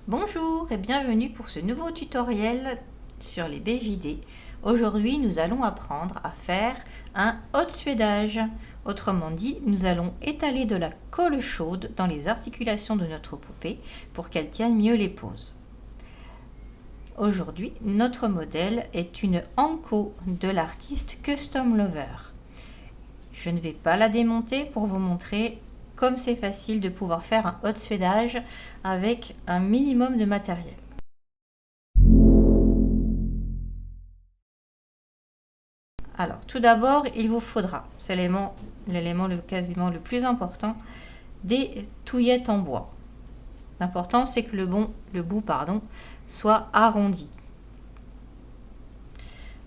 Bonjour et bienvenue pour ce nouveau tutoriel sur les BJD. Aujourd'hui, nous allons apprendre à faire un haut suédage. Autrement dit, nous allons étaler de la colle chaude dans les articulations de notre poupée pour qu'elle tienne mieux les poses. Aujourd'hui, notre modèle est une Anko de l'artiste Custom Lover. Je ne vais pas la démonter pour vous montrer comme c'est facile de pouvoir faire un haut suédage avec un minimum de matériel. Alors, tout d'abord, il vous faudra, c'est l'élément quasiment le plus important, des touillettes en bois. L'important, c'est que le bout soit arrondi.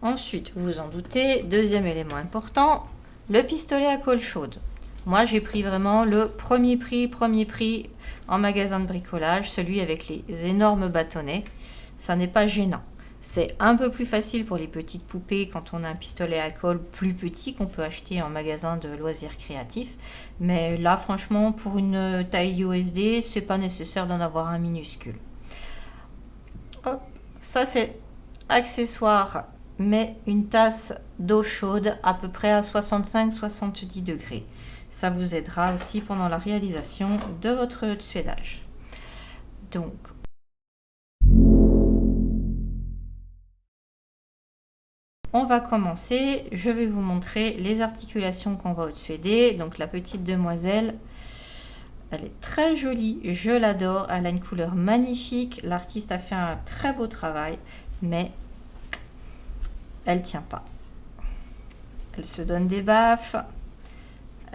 Ensuite, vous vous en doutez, deuxième élément important, le pistolet à colle chaude. Moi, j'ai pris vraiment le premier prix en magasin de bricolage, celui avec les énormes bâtonnets. Ça n'est pas gênant. C'est un peu plus facile pour les petites poupées quand on a un pistolet à colle plus petit qu'on peut acheter en magasin de loisirs créatifs. Mais là, franchement, pour une taille USD, c'est pas nécessaire d'en avoir un minuscule. Hop. Ça, c'est accessoire, mais une tasse d'eau chaude à peu près à 65-70 degrés. Ça vous aidera aussi pendant la réalisation de votre suédage. Donc, on va commencer. Je vais vous montrer les articulations qu'on va suéder. Donc, la petite demoiselle, elle est très jolie. Je l'adore. Elle a une couleur magnifique. L'artiste a fait un très beau travail, mais elle tient pas. Elle se donne des baffes.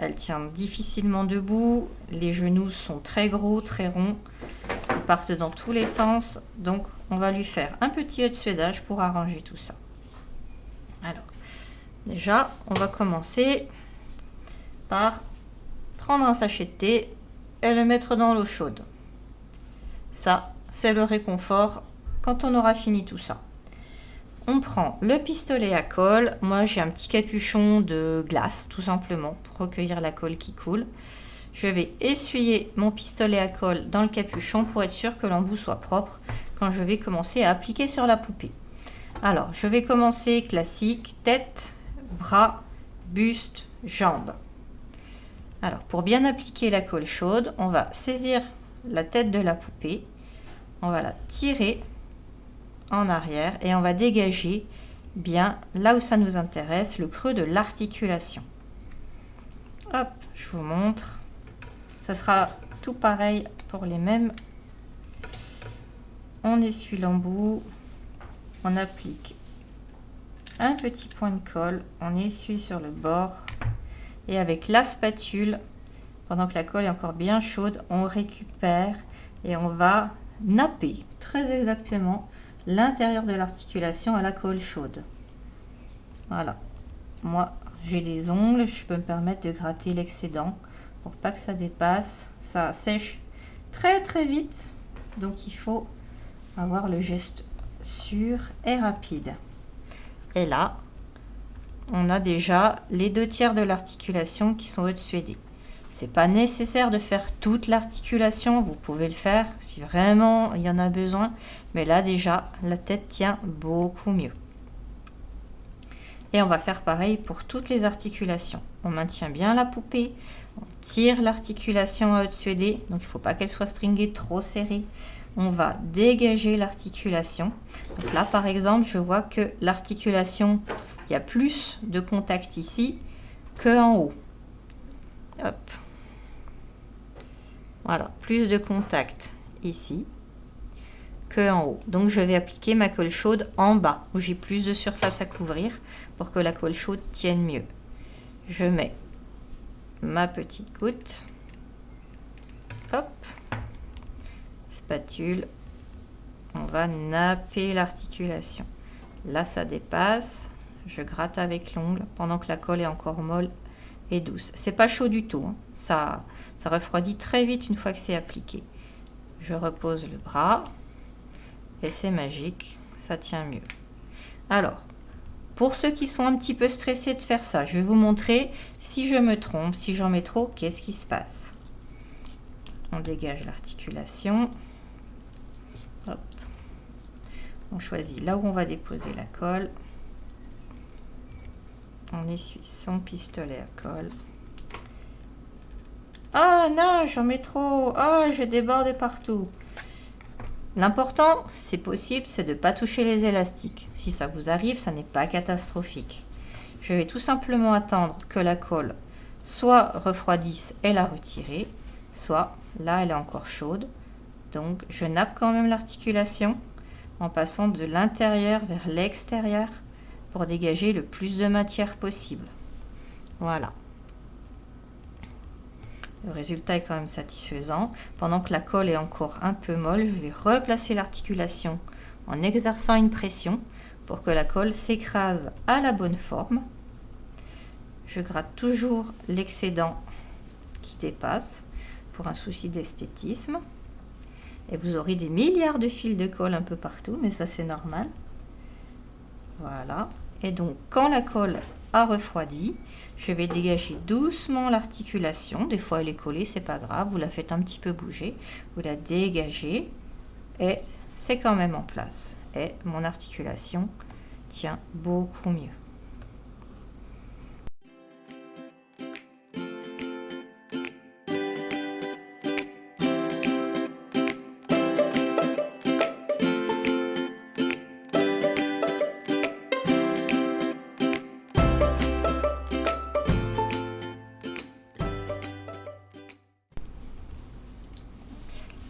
Elle tient difficilement debout, les genoux sont très gros, très ronds, ils partent dans tous les sens, donc on va lui faire un petit haut de suédage pour arranger tout ça. Alors, déjà, on va commencer par prendre un sachet de thé et le mettre dans l'eau chaude. Ça, c'est le réconfort quand on aura fini tout ça. On prend le pistolet à colle. Moi, j'ai un petit capuchon de glace, tout simplement, pour recueillir la colle qui coule. Je vais essuyer mon pistolet à colle dans le capuchon pour être sûr que l'embout soit propre quand je vais commencer à appliquer sur la poupée. Alors, je vais commencer classique, tête, bras, buste, jambes. Alors, pour bien appliquer la colle chaude, on va saisir la tête de la poupée, on va la tirer en arrière et on va dégager bien là où ça nous intéresse, le creux de l'articulation. Hop, je vous montre. Ça sera tout pareil pour les mêmes. On essuie l'embout, on applique un petit point de colle, on essuie sur le bord et avec la spatule, pendant que la colle est encore bien chaude, on récupère et on va napper très exactement l'intérieur de l'articulation à la colle chaude. Voilà. Moi, j'ai des ongles, je peux me permettre de gratter l'excédent pour pas que ça dépasse. Ça sèche très très vite, donc il faut avoir le geste sûr et rapide. Et là, on a déjà les 2/3 de l'articulation qui sont haute-suédées. C'est pas nécessaire de faire toute l'articulation, vous pouvez le faire si vraiment il y en a besoin, mais là déjà la tête tient beaucoup mieux. Et on va faire pareil pour toutes les articulations. On maintient bien la poupée, on tire l'articulation à haute suédée, donc il ne faut pas qu'elle soit stringée trop serrée. On va dégager l'articulation. Donc là par exemple, je vois que l'articulation, il y a plus de contact ici que en haut. Hop. Voilà, plus de contact ici que en haut. Donc je vais appliquer ma colle chaude en bas où j'ai plus de surface à couvrir pour que la colle chaude tienne mieux. Je mets ma petite goutte. Hop. Spatule. On va napper l'articulation. Là ça dépasse. Je gratte avec l'ongle pendant que la colle est encore molle et douce. C'est pas chaud du tout, hein. Ça refroidit très vite une fois que c'est appliqué. Je repose le bras et c'est magique, ça tient mieux. Alors, pour ceux qui sont un petit peu stressés de faire ça, je vais vous montrer si je me trompe, si j'en mets trop, qu'est-ce qui se passe. On dégage l'articulation. On choisit là où on va déposer la colle. On essuie son pistolet à colle. Ah non, j'en mets trop. Ah, je déborde partout. L'important, c'est possible, c'est de ne pas toucher les élastiques. Si ça vous arrive, ça n'est pas catastrophique. Je vais tout simplement attendre que la colle soit refroidisse et la retirer, soit là elle est encore chaude. Donc je nappe quand même l'articulation en passant de l'intérieur vers l'extérieur pour dégager le plus de matière possible. Voilà. Le résultat est quand même satisfaisant. Pendant que la colle est encore un peu molle, je vais replacer l'articulation en exerçant une pression pour que la colle s'écrase à la bonne forme. Je gratte toujours l'excédent qui dépasse pour un souci d'esthétisme. Et vous aurez des milliards de fils de colle un peu partout, mais ça c'est normal. Voilà. Et donc quand la colle a refroidi, je vais dégager doucement l'articulation. Des fois elle est collée, c'est pas grave, vous la faites un petit peu bouger, vous la dégagez et c'est quand même en place. Et mon articulation tient beaucoup mieux.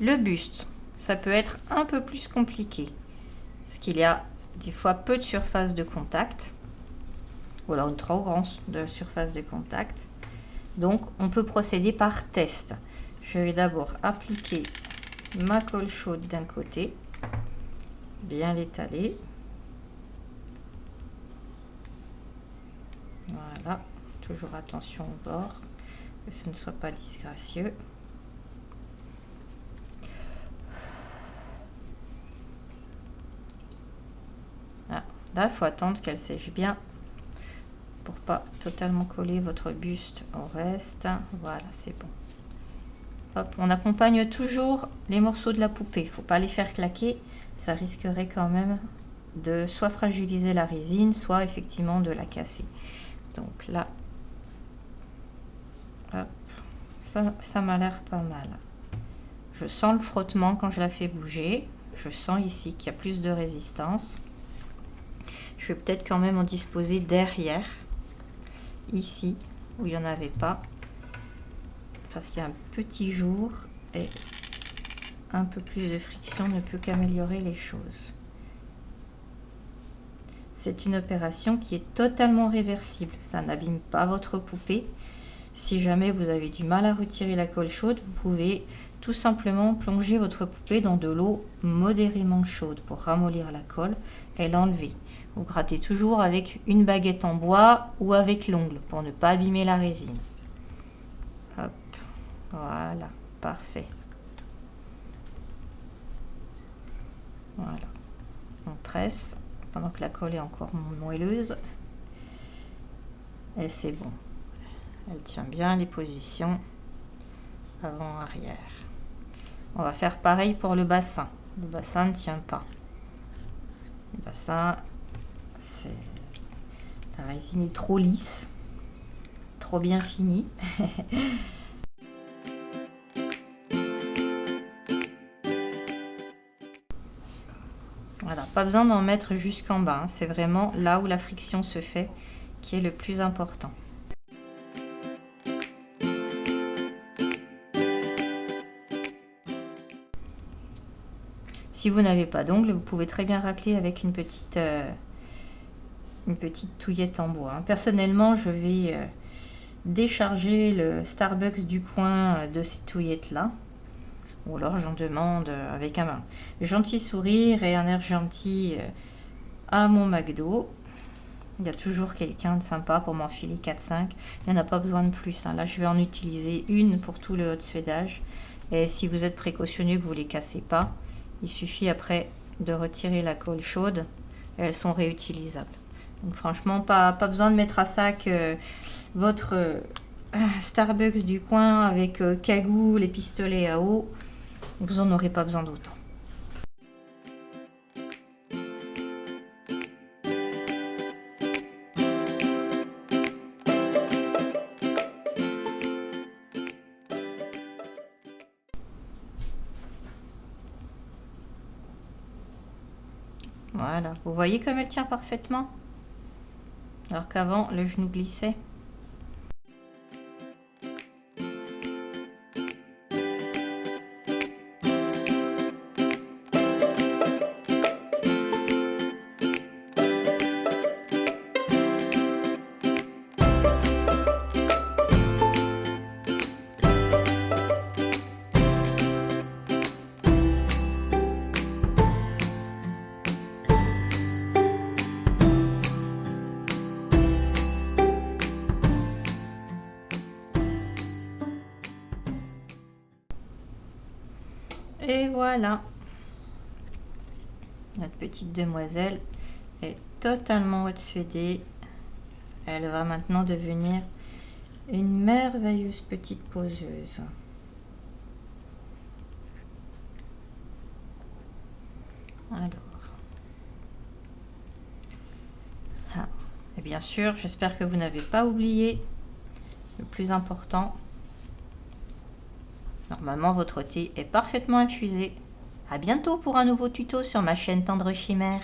Le buste, ça peut être un peu plus compliqué, parce qu'il y a des fois peu de surface de contact, ou alors une trop grande surface de contact. Donc on peut procéder par test. Je vais d'abord appliquer ma colle chaude d'un côté, bien l'étaler. Voilà, toujours attention au bord, que ce ne soit pas disgracieux. Là, il faut attendre qu'elle sèche bien pour pas totalement coller votre buste au reste. Voilà, c'est bon. Hop, on accompagne toujours les morceaux de la poupée. Il ne faut pas les faire claquer. Ça risquerait quand même de soit fragiliser la résine, soit effectivement de la casser. Donc là, hop, ça m'a l'air pas mal. Je sens le frottement quand je la fais bouger. Je sens ici qu'il y a plus de résistance. Je vais peut-être quand même en disposer derrière, ici, où il n'y en avait pas, parce qu'il y a un petit jour et un peu plus de friction ne peut qu'améliorer les choses. C'est une opération qui est totalement réversible, ça n'abîme pas votre poupée. Si jamais vous avez du mal à retirer la colle chaude, vous pouvez tout simplement plonger votre poupée dans de l'eau modérément chaude pour ramollir la colle et l'enlever. Vous grattez toujours avec une baguette en bois ou avec l'ongle pour ne pas abîmer la résine. Hop, voilà, parfait. Voilà, on presse pendant que la colle est encore moelleuse. Et c'est bon. Elle tient bien les positions avant-arrière. On va faire pareil pour le bassin. Le bassin ne tient pas. Le bassin, c'est... La résine est trop lisse, trop bien finie. Voilà, pas besoin d'en mettre jusqu'en bas. C'est vraiment là où la friction se fait qui est le plus important. Si vous n'avez pas d'ongles, vous pouvez très bien racler avec une petite touillette en bois. Personnellement, je vais décharger le Starbucks du coin de ces touillettes-là. Ou alors j'en demande avec un gentil sourire et un air gentil à mon McDo. Il y a toujours quelqu'un de sympa pour m'enfiler 4-5. Il n'y en a pas besoin de plus. Là, je vais en utiliser une pour tout le haut de suédage. Et si vous êtes précautionneux, que vous ne les cassez pas, il suffit après de retirer la colle chaude et elles sont réutilisables. Donc franchement, pas besoin de mettre à sac votre Starbucks du coin avec cagoule et pistolet à eau. Vous n'en aurez pas besoin d'autant. Voilà, vous voyez comme elle tient parfaitement? Alors qu'avant, le genou glissait. Et voilà, notre petite demoiselle est totalement retournée. Elle va maintenant devenir une merveilleuse petite poseuse. Alors, et bien sûr, j'espère que vous n'avez pas oublié le plus important. Normalement, votre thé est parfaitement infusé. À bientôt pour un nouveau tuto sur ma chaîne Tendre Chimère.